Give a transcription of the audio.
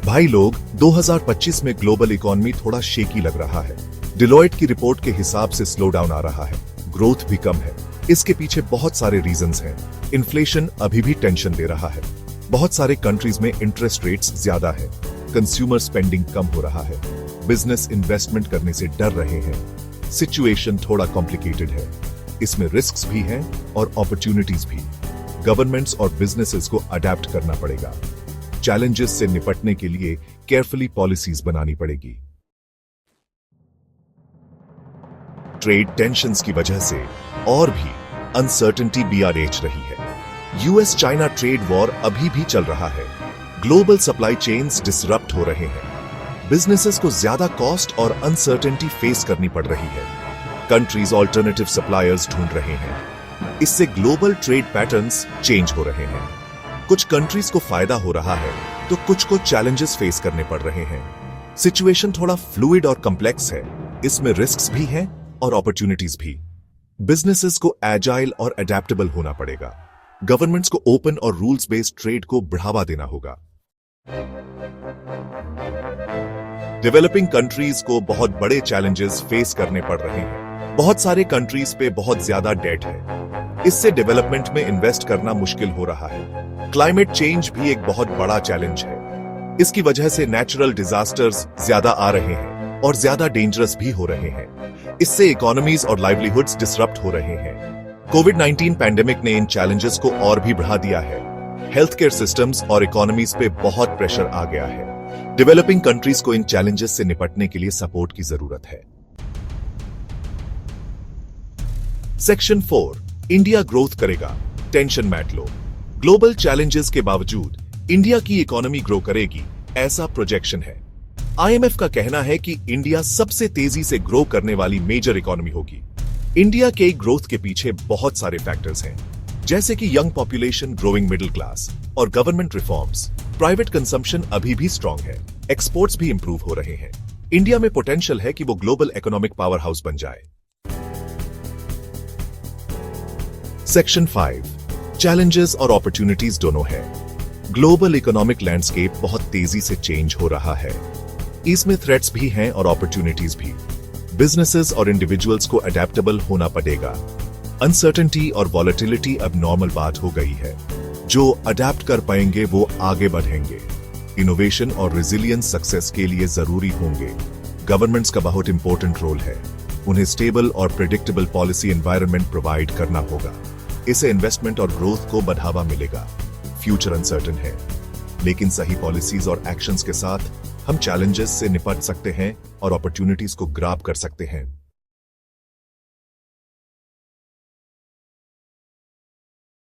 भाई लोग, 2025 में ग्लोबल इकोनॉमी थोड़ा शेकी लग रहा है। डिलॉयट की रिपोर्ट के हिसाब से स्लो डाउन आ रहा है, ग्रोथ भी कम है। इसके पीछे बहुत सारे रीजंस हैं। इन्फ्लेशन अभी भी टेंशन दे रहा है। बहुत सारे कंट्रीज में इंटरेस्ट रेट्स ज्यादा है। कंज्यूमर स्पेंडिंग कम हो रहा है। बिजनेस इन्वेस्टमेंट करने से डर रहे हैं। सिचुएशन थोड़ा कॉम्प्लिकेटेड है। इसमें रिस्क्स भी हैं और अपॉर्चुनिटीज भी। गवर्नमेंट्स और बिजनेसेस को अडेप्ट करना पड़ेगा। चैलेंजेस से निपटने के लिए केयरफुली पॉलिसीज बनानी पड़ेगी। ट्रेड टेंशंस की वजह से और भी अनसर्टेनिटी BRH रही है। यूएस चाइना ट्रेड वॉर अभी भी चल रहा है। ग्लोबल सप्लाई चेन्स डिसरप्ट हो रहे हैं। बिजनेसेस को ज्यादा कॉस्ट और अनसर्टेनिटी फेस करनी पड़ रही है। कंट्रीज ऑल्टरनेटिव सप्लायर्स ढूंढ रहे हैं। इससे ग्लोबल ट्रेड पैटर्न्स चेंज हो रहे हैं। कुछ कंट्रीज को फायदा हो रहा है तो कुछ को चैलेंजेस फेस करने पड़ रहे हैं। सिचुएशन थोड़ा फ्लूइड और कॉम्प्लेक्स है। इसमें रिस्क्स भी हैं और अपॉर्चुनिटीज भी। बिजनेसेस को एजाइल और अडेप्टेबल होना पड़ेगा। गवर्नमेंट्स को ओपन और रूल्स बेस्ड ट्रेड को बढ़ावा देना होगा। डेवलपिंग कंट्रीज को बहुत बड़े चैलेंजेस फेस करने पड़ रहे हैं। बहुत सारे कंट्रीज पे बहुत ज्यादा डेट है। इससे डेवलपमेंट में इन्वेस्ट करना मुश्किल हो रहा है। क्लाइमेट चेंज भी एक बहुत बड़ा चैलेंज है। इसकी वजह से नेचुरल डिजास्टर्स ज्यादा आ रहे हैं और ज्यादा डेंजरस भी हो रहे हैं। इससे इकोनॉमीज और लाइवलीहुड्स डिसरप्ट हो रहे हैं। कोविड-19 पैंडेमिक ने इन चैलेंजेस को और भी बढ़ा दिया है। हेल्थ केयर सिस्टम्स और इकोनॉमीज पे बहुत प्रेशर आ गया है। डेवलपिंग कंट्रीज को इन चैलेंजेस से निपटने के लिए सपोर्ट की जरूरत है। सेक्शन 4, इंडिया ग्रोथ करेगा, टेंशन मत लो। ग्लोबल चैलेंजेस के बावजूद इंडिया की इकोनॉमी ग्रो करेगी, ऐसा प्रोजेक्शन है। IMF का कहना है कि इंडिया सबसे तेजी से ग्रो करने वाली मेजर इकोनॉमी होगी। इंडिया के ग्रोथ के पीछे बहुत सारे फैक्टर्स हैं, जैसे कि young population, growing middle class और गवर्नमेंट रिफॉर्म्स। प्राइवेट कंजम्पशन अभी भी स्ट्रांग है। एक्सपोर्ट्स भी इंप्रूव हो रहे हैं। इंडिया में पोटेंशियल है कि वो ग्लोबल इकोनॉमिक पावर हाउस बन जाए। सेक्शन 5, चैलेंजेस और अपॉर्चुनिटीज दोनों है। ग्लोबल इकोनॉमिक लैंडस्केप बहुत तेजी से चेंज हो रहा है। इसमें थ्रेट्स भी हैं और अपॉर्चुनिटीज भी। बिजनेसेस और इंडिविजुअल्स को अडेप्टेबल होना पड़ेगा। अनसर्टेनिटी और वॉलेटिलिटी अब नॉर्मल बात हो गई है। जो अडेप्ट कर पाएंगे वो आगे बढ़ेंगे। इनोवेशन और रेजिलियंस सक्सेस के लिए जरूरी होंगे। गवर्नमेंट्स का बहुत इंपॉर्टेंट रोल है। उन्हें स्टेबल और प्रेडिक्टेबल पॉलिसी एनवायरनमेंट प्रोवाइड करना होगा। इससे इन्वेस्टमेंट और ग्रोथ को बढ़ावा मिलेगा। फ्यूचर अनसर्टेन है, लेकिन सही पॉलिसीज और एक्शंस के साथ हम चैलेंजेस से निपट सकते हैं और अपॉर्चुनिटीज को ग्रैब कर सकते हैं।